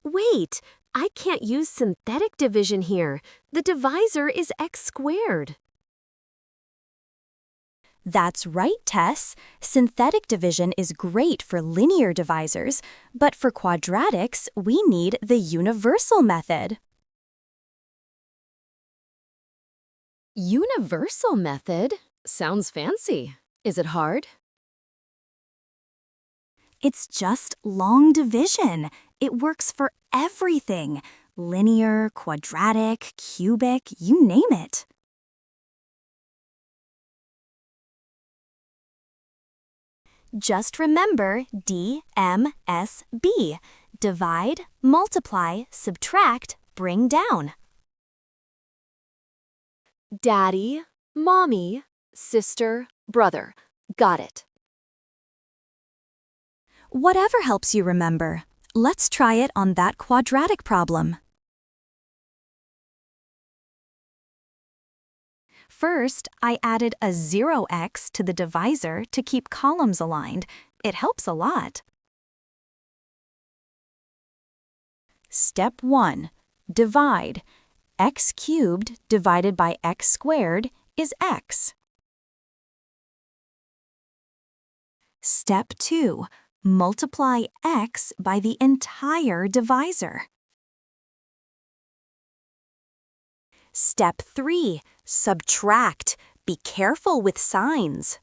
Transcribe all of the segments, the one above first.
Wait, I can't use synthetic division here. The divisor is x squared. That's right, Tess. Synthetic division is great for linear divisors, but for quadratics, we need the universal method. Universal method? Sounds fancy. Is it hard? It's just long division. It works for everything. Linear, quadratic, cubic, you name it. Just remember DMSB. Divide, multiply, subtract, bring down. Daddy, mommy, sister, brother. Got it. Whatever helps you remember. Let's try it on that quadratic problem. First, I added a 0x to the divisor to keep columns aligned. It helps a lot. Step 1. Divide. X cubed divided by x squared is x. Step 2. Multiply x by the entire divisor. Step 3. Subtract. Be careful with signs.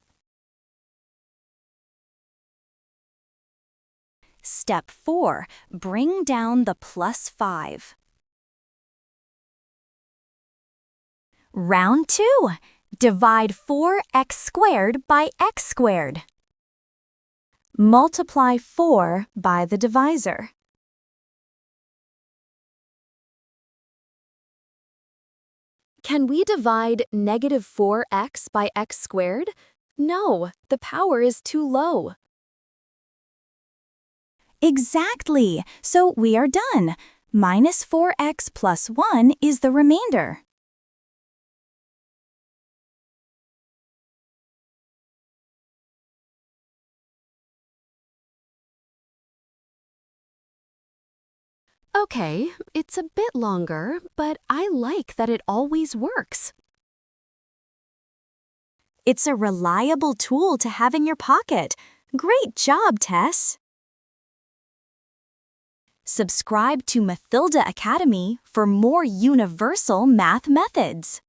Step 4. Bring down the plus 5. Round 2. Divide 4x squared by x squared. Multiply 4 by the divisor. Can we divide negative 4x by x squared? No, the power is too low. Exactly. So we are done. Minus 4x plus 1 is the remainder. Okay, it's a bit longer, but I like that it always works. It's a reliable tool to have in your pocket. Great job, Tess! Subscribe to Mathilda Academy for more universal math methods.